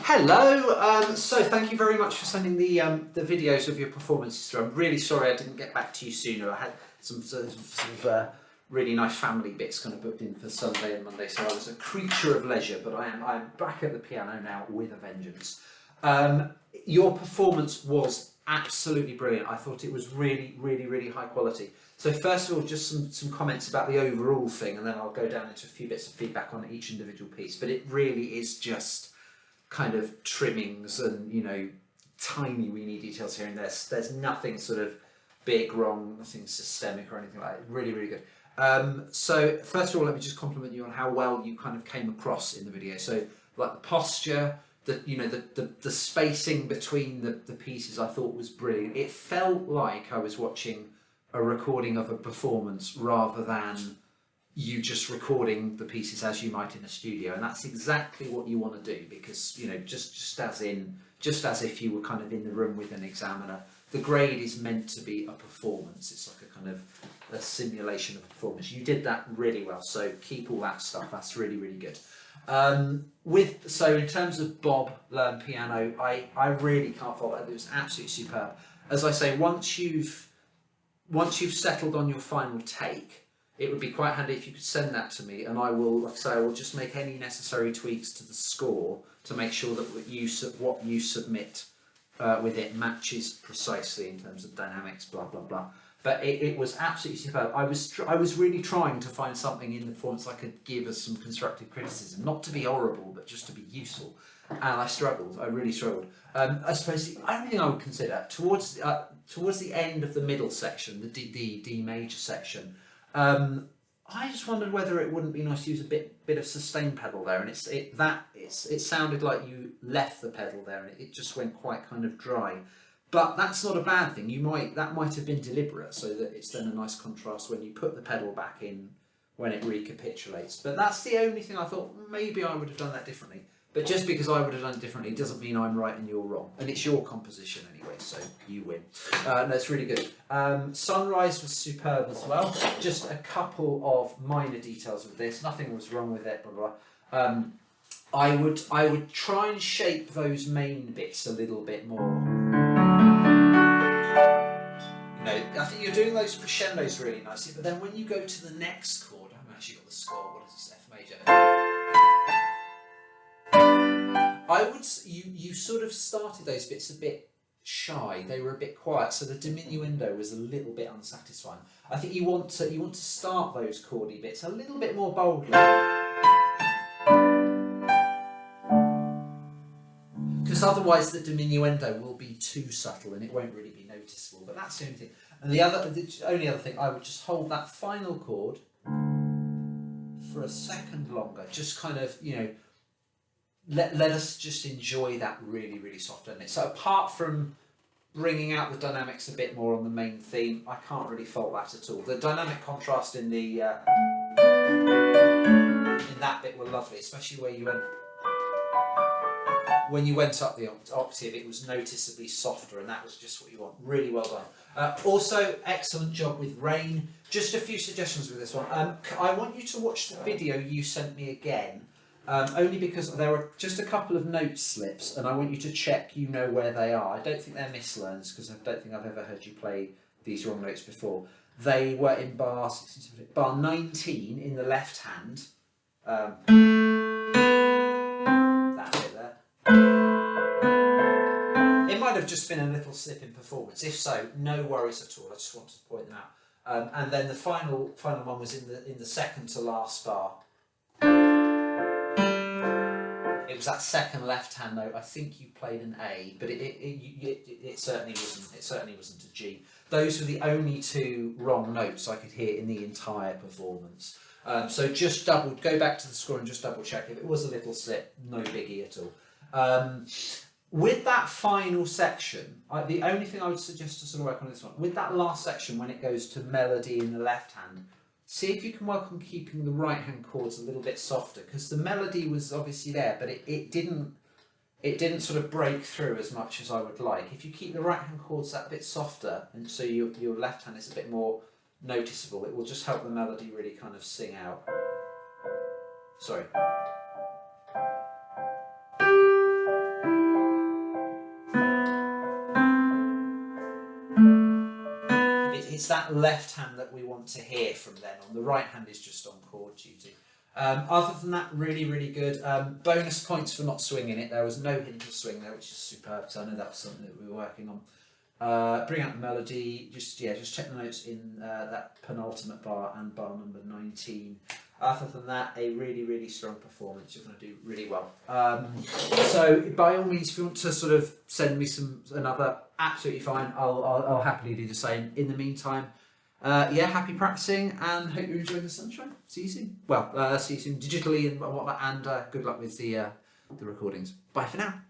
Hello. So thank you very much for sending the videos of your performances through. I'm really sorry I didn't get back to you sooner. I had some sort of really nice family bits kind of booked in for Sunday and Monday, so I was a creature of leisure. But I'm back at the piano now with a vengeance. Your performance was absolutely brilliant. I thought it was really high quality. So first of all, just some comments about the overall thing, and then I'll go down into a few bits of feedback on each individual piece. But it really is just kind of trimmings and, you know, tiny weeny details here and there. There's nothing sort of big wrong, nothing systemic or anything like that. Really good. So first of all, let me just compliment you on how well you kind of came across in the video. So like the posture, the spacing between the pieces I thought was brilliant. It felt like I was watching a recording of a performance rather than you just recording the pieces as you might in a studio, and that's exactly what you want to do, because, you know, just as if you were kind of in the room with an examiner. The grade is meant to be a performance. It's like a kind of a simulation of a performance. You did that really well, so keep all that stuff. That's really good. So in terms of Bob Learn Piano, I really can't fault it. It was absolutely superb. As I say, once you've settled on your final take, it would be quite handy if you could send that to me, and I will, like I say, I will just make any necessary tweaks to the score to make sure that what you submit with it matches precisely in terms of dynamics, blah blah. But it was absolutely superb. I was really trying to find something in the performance I could give as some constructive criticism, not to be horrible, but just to be useful. And I struggled. I really struggled. I suppose the only thing I would consider towards the end of the middle section, the D major section. I just wondered whether it wouldn't be nice to use a bit of sustain pedal there, and it sounded like you left the pedal there, and it just went quite kind of dry. But that's not a bad thing. That might have been deliberate, so that it's then a nice contrast when you put the pedal back in when it recapitulates. But that's the only thing I thought maybe I would have done that differently. But just because I would have done it differently doesn't mean I'm right and you're wrong. And it's your composition anyway, so you win. No, it's really good. Sunrise was superb as well. Just a couple of minor details with this. Nothing was wrong with it, blah blah. I would try and shape those main bits a little bit more. You know, I think you're doing those crescendos really nicely, but then when you go to the next chord, I haven't actually got the score. What is this? F major. You sort of started those bits a bit shy. They were a bit quiet, so the diminuendo was a little bit unsatisfying. I think you want to start those chordy bits a little bit more boldly, because otherwise the diminuendo will be too subtle and it won't really be noticeable. But that's the only thing. And the only other thing, I would just hold that final chord for a second longer, just kind of, you know, let us just enjoy that really soft ending. So apart from bringing out the dynamics a bit more on the main theme, I can't really fault that at all. The dynamic contrast in that bit were lovely, especially where when you went up the octave, it was noticeably softer, and that was just what you want. Really well done. Also, excellent job with Rain. Just a few suggestions with this one. I want you to watch the video you sent me again. Only because there are just a couple of note slips, and I want you to check you know where they are. I don't think they're mislearns, because I don't think I've ever heard you play these wrong notes before. They were in bar 19 in the left hand. That bit there. It might have just been a little slip in performance. If so, no worries at all. I just wanted to point them out. And then the final one was in the second to last bar. It was that second left-hand note. I think you played an A, but it certainly wasn't. It certainly wasn't a G. Those were the only two wrong notes I could hear in the entire performance. So just go back to the score and just double check. If it was a little slip, no biggie at all. With that final section, the only thing I would suggest to sort of work on this one, with that last section when it goes to melody in the left hand, see if you can work on keeping the right hand chords a little bit softer, because the melody was obviously there, but it didn't sort of break through as much as I would like. If you keep the right hand chords that bit softer, and so your left hand is a bit more noticeable, it will just help the melody really kind of sing out. Sorry. it's that left hand that we want to hear from then on. The right hand is just on chord duty. Other than that, really, really good. Bonus points for not swinging it. There was no hint of swing there, which is superb. So I know that was something that we were working on. Bring out the melody. Just check the notes in that penultimate bar and bar number 19. Other than that, a really, really strong performance. You're going to do really well. So by all means, if you want to sort of send me another, absolutely fine. I'll happily do the same. In the meantime, happy practicing and hope you're enjoying the sunshine. See you soon. Well, see you soon digitally and whatnot. And good luck with the recordings. Bye for now.